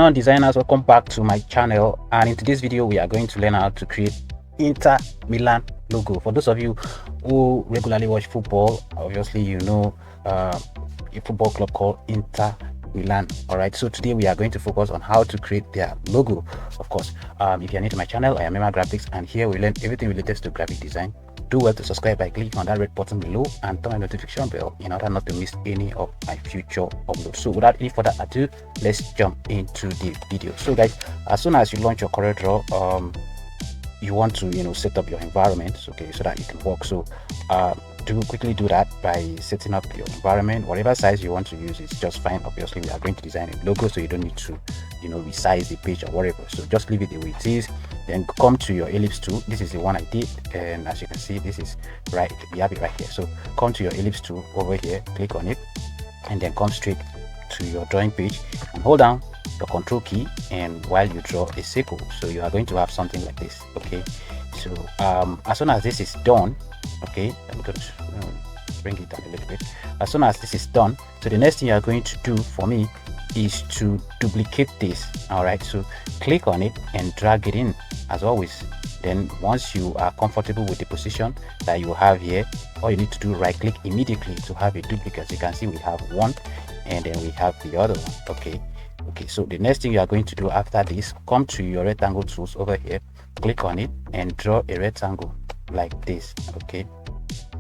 On designers, welcome back to my channel, and in today's video we are going to learn how to create Inter Milan logo. For those of you who regularly watch football, obviously you know a football club called Inter Milan. All right, so today we are going to focus on how to create their logo. Of course, if you are new to my channel, I am Milan Graphics, and here we learn everything related to graphic design. Do well to subscribe by clicking on that red button below and turn on the notification bell in order not to miss any of my future uploads. So without any further ado, let's jump into the video. So guys, as soon as you launch your CorelDraw, you want to set up your environment, okay, so that you can work. So quickly do that by setting up your environment. Whatever size you want to use is just fine. Obviously we are going to design a logo, so you don't need to resize the page or whatever, so just leave it the way it is. Then come to your ellipse tool. This is the one I did, and as you can see, this is right, we have it right here. So come to your ellipse tool over here, click on it, and then come straight to your drawing page and hold down the control key, and while you draw a circle, so you are going to have something like this. Okay, so as soon as this is done, okay, I'm going to bring it down a little bit. As soon as this is done, so the next thing you are going to do for me is to duplicate this. All right, so click on it and drag it in as always. Then once you are comfortable with the position that you have here, all you need to do, right click immediately to have a duplicate. You can see we have one, and then we have the other one. Okay, so the next thing you are going to do after this, come to your rectangle tools over here, click on it and draw a rectangle like this. Okay,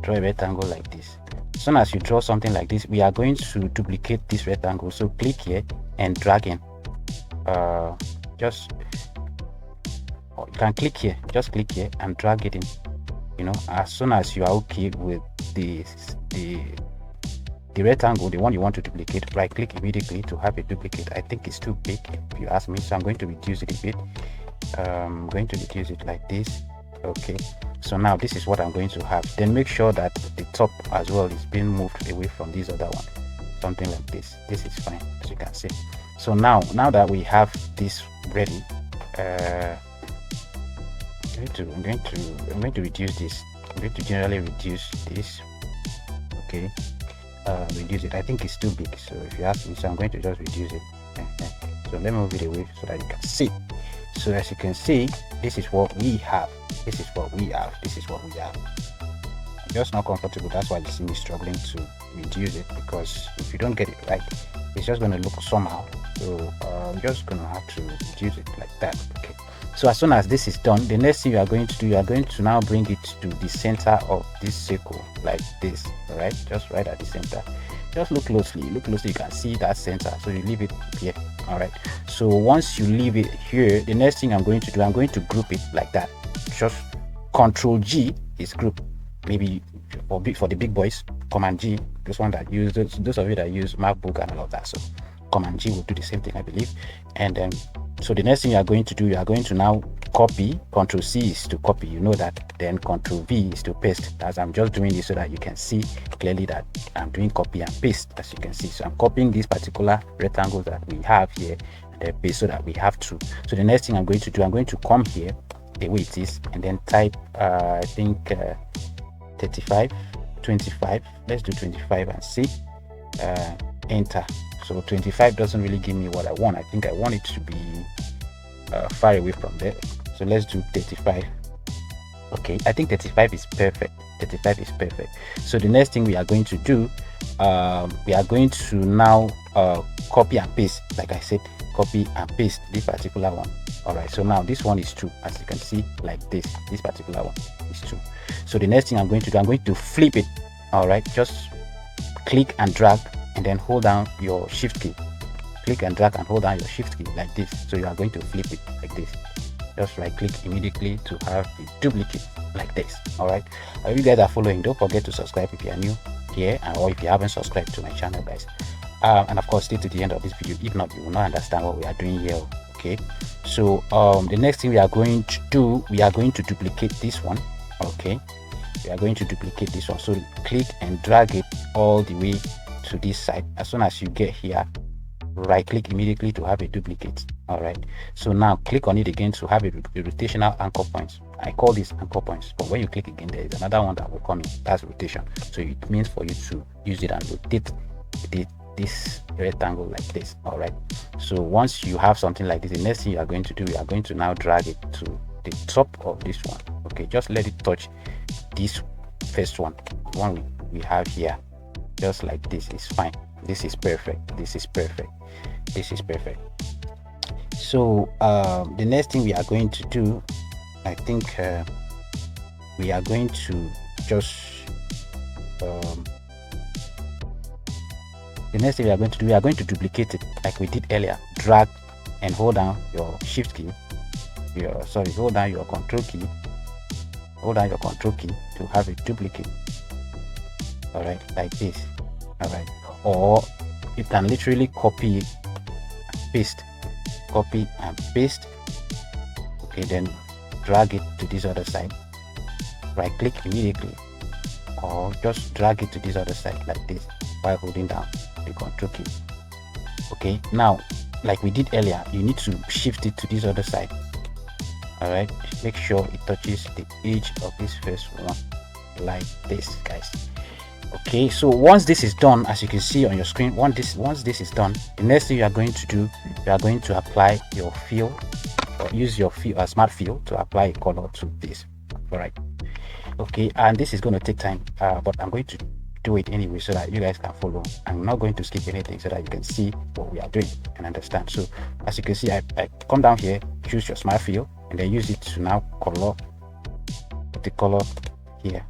draw a rectangle like this. As soon as you draw something like this, we are going to duplicate this rectangle. So click here and drag in. You can click here, just click here and drag it in. As soon as you are okay with the rectangle, the one you want to duplicate, right click immediately to have a duplicate. I think it's too big if you ask me, so I'm going to reduce it a bit. I'm going to reduce it like this. Okay, so now this is what I'm going to have. Then make sure that the top as well is being moved away from this other one, something like this. This is fine, as you can see. So now that we have this ready, I'm going to reduce this. I'm going to generally reduce this. Okay, reduce it. I think it's too big, so if you ask me, so I'm going to just reduce it. So let me move it away so that you can see. So as you can see, this is what we have. This is what we have. I'm just not comfortable. That's why you see me struggling to reduce it, because if you don't get it right, it's just going to look somehow. So I'm just going to have to reduce it like that. Okay, so as soon as this is done, the next thing you are going to do, you are going to now bring it to the center of this circle like this. All right, just right at the center. Just look closely, you can see that center, so you leave it here. All right, so once you leave it here, the next thing I'm going to do, I'm going to group it like that. Just Control G is group. Maybe for the big boys, Command G, this one that use those of you that use MacBook and all of that, so Command G will do the same thing, I believe. And then so the next thing you are going to do, you are going to now copy. Control C is to copy, you know that. Then Control V is to paste. As I'm just doing this so that you can see clearly that I'm doing copy and paste, as you can see. So I'm copying this particular rectangle that we have here and then paste so that we have two. So the next thing I'm going to do, I'm going to come here the way it is and then type I think 35, 25. Let's do 25 and see. Enter. So 25 doesn't really give me what I want. I think I want it to be far away from there. So let's do 35. Okay, I think 35 is perfect. 35 is perfect. So the next thing we are going to do, we are going to now copy and paste. Like I said, copy and paste this particular one. All right, so now this one is 2, as you can see, like this particular one is 2. So the next thing I'm going to do, I'm going to flip it. All right, just click and drag and then hold down your shift key. Click and drag and hold down your shift key like this. So you are going to flip it like this. Just right click immediately to have the duplicate like this. All right, if you guys are following, don't forget to subscribe if you are new here, or if you haven't subscribed to my channel, guys. And of course, stay to the end of this video. If not, you will not understand what we are doing here. Okay, so the next thing we are going to do, we are going to duplicate this one. Okay, we are going to duplicate this one. So click and drag it all the way to this side. As soon as you get here, right click immediately to have a duplicate. All right, so now click on it again to have a rotational anchor points. I call this anchor points, but when you click again, there is another one that will come in. That's rotation. So it means for you to use it and rotate it this rectangle like this. All right, so once you have something like this, the next thing you are going to do, you are going to now drag it to the top of this one. Okay, just let it touch this first one we have here, just like this. Is fine. This is perfect. This is perfect. This is perfect. So the next thing we are going to do, I think we are going to just the next thing we are going to do, we are going to duplicate it like we did earlier. Drag and hold down your shift key, hold down your control key, to have a duplicate. All right, like this. All right, or you can literally copy and paste. Okay, then drag it to this other side, right click immediately, or just drag it to this other side like this while holding down the control key. Okay, now like we did earlier, you need to shift it to this other side. All right, make sure it touches the edge of this first one like this, guys. Okay, so once this is done, as you can see on your screen, once this is done, the next thing you are going to do, you are going to apply your fill, or use your smart fill to apply a color to this. All right, okay, and this is going to take time, but I'm going to do it anyway so that you guys can follow. I'm not going to skip anything so that you can see what we are doing and understand. So as you can see, I come down here, choose your smart fill, and then use it to now put the color here,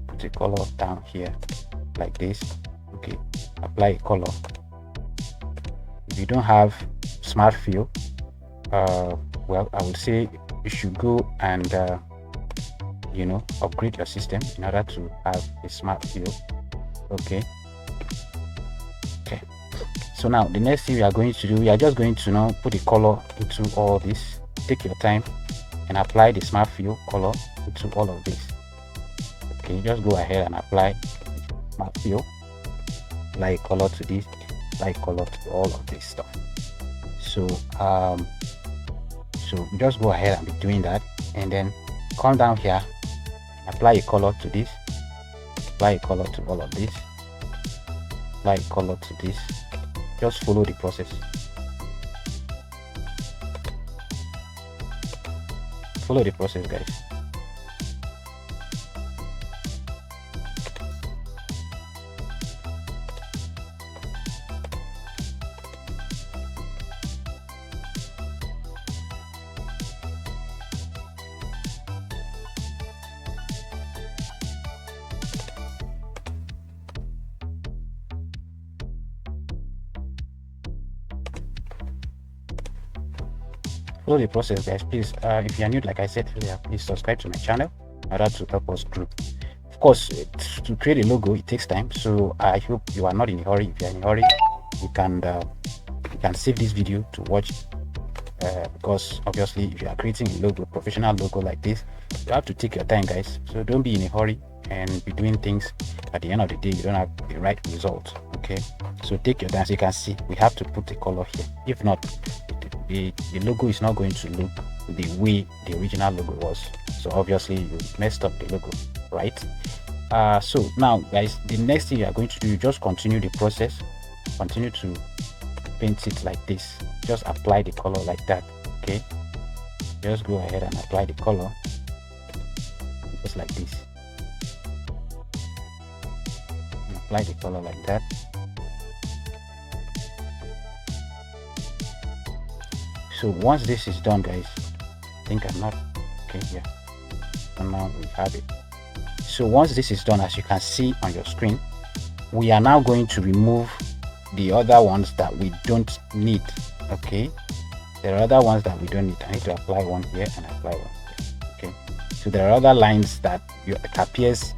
put the color down here like this. Okay, apply a color. If you don't have smart fill, well, I would say you should go and upgrade your system in order to have a smart fill. Okay, so now the next thing we are going to do, we are just going to now put a color into all this. Take your time and apply the smart fill color into all of this. Okay, just go ahead and apply smart fill, apply a color to this, apply a color to all of this stuff. So just go ahead and be doing that, and then come down here, apply a color to this, apply a color to all of this, apply a color to this. Just follow the process. Follow the process, guys. Follow the process, guys. Please, if you are new, like I said earlier, please subscribe to my channel in order to help us grow. Of course, to create a logo, it takes time, so I hope you are not in a hurry. If you are in a hurry, you can save this video to watch, because obviously if you are creating a logo, professional logo like this, you have to take your time, guys. So don't be in a hurry and be doing things at the end of the day you don't have the right result. Okay, so take your time. As you can see, we have to put a color here. If not, the logo is not going to look the way the original logo was. So obviously you messed up the logo, right? So now, guys, the next thing you are going to do, you just continue the process, continue to paint it like this. Just apply the color like that. Okay, just go ahead and apply the color just like this. Apply the color like that. So once this is done, guys, I think I'm not okay. Yeah, and now we have it. So once this is done, as you can see on your screen, we are now going to remove the other ones that we don't need. Okay, there are other ones that we don't need. I need to apply one here and apply one here. Okay, so there are other lines that appears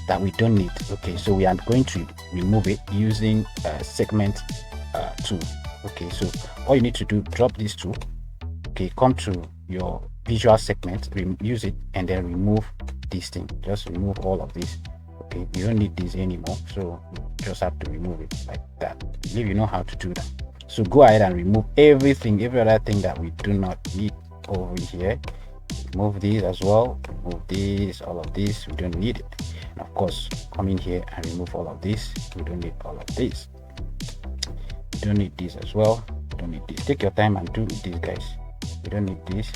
that we don't need. Okay, so we are going to remove it using segment tool. Okay, so all you need to do, drop this tool. Okay, come to your visual segment, use it, and then remove this thing. Just remove all of this. Okay, you don't need this anymore, so you just have to remove it like that. I believe you know how to do that. So go ahead and remove everything, every other thing that we do not need over here. Remove these as well, remove this, all of this, we don't need it. And of course, come in here and remove all of this. We don't need all of this. You don't need this as well. You don't need this. Take your time and do this, guys. You don't need this.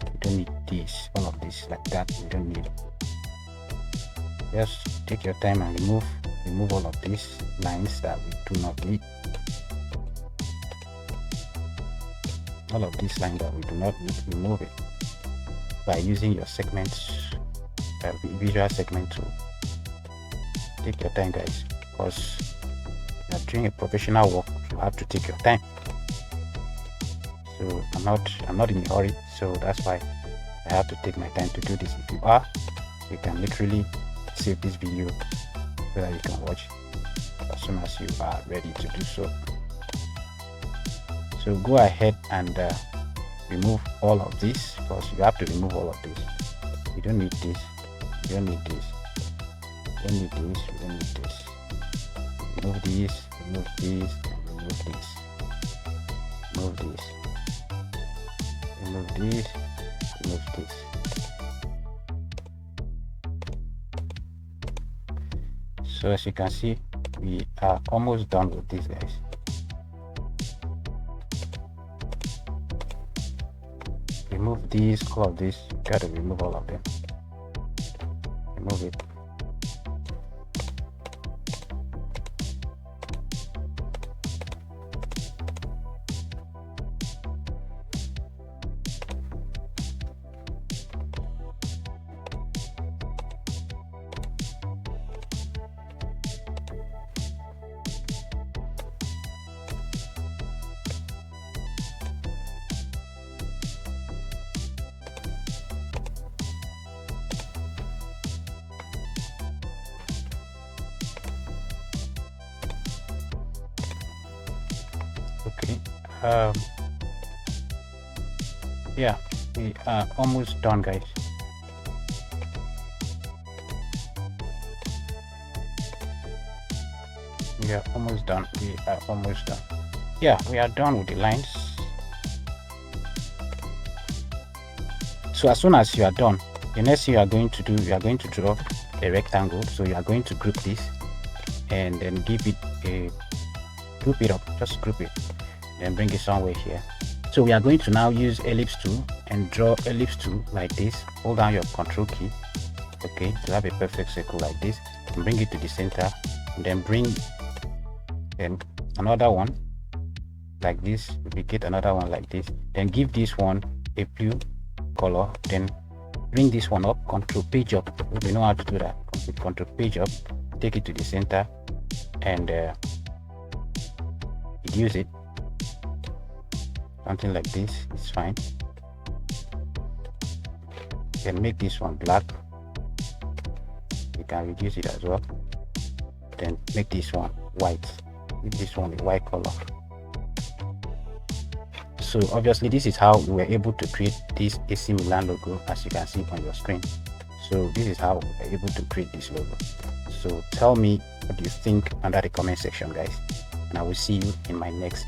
You don't need this. All of this like that. You don't need it. Just take your time and remove all of these lines that we do not need. All of these lines that we do not need, remove it by using your segments, visual segment tool. Take your time, guys, because you are doing a professional work. You have to take your time. So I'm not in a hurry, so that's why I have to take my time to do this. If you are, you can literally save this video so that you can watch as soon as you are ready to do so. So go ahead and remove all of this, because you have to remove all of this. You don't need this. You don't need this. You don't need this. You don't need this. Remove this. Remove this. Remove this. Remove this. Remove this. Remove this. So as you can see, we are almost done with this, guys. Remove these, all of this. You gotta remove all of them. Remove it. Okay, yeah, we are almost done, guys. We are almost done. We are almost done. Yeah, we are done with the lines. So as soon as you are done, the next thing you are going to do, you are going to draw a rectangle. So you are going to group this and then give it a group it up, just group it, then bring it somewhere here. So we are going to now use ellipse tool and draw ellipse tool like this. Hold down your control key, okay, to have a perfect circle like this, and bring it to the center, and then bring another one like this, duplicate another one like this, then give this one a blue color, then bring this one up, control page up. We know how to do that. Control page up, take it to the center, and reduce it, something like this is fine. Then make this one black, you can reduce it as well, then make this one white, give this one a white color. So obviously this is how we were able to create this AC Milan logo, as you can see on your screen. So this is how we were able to create this logo. So tell me what you think under the comment section, guys, and I will see you in my next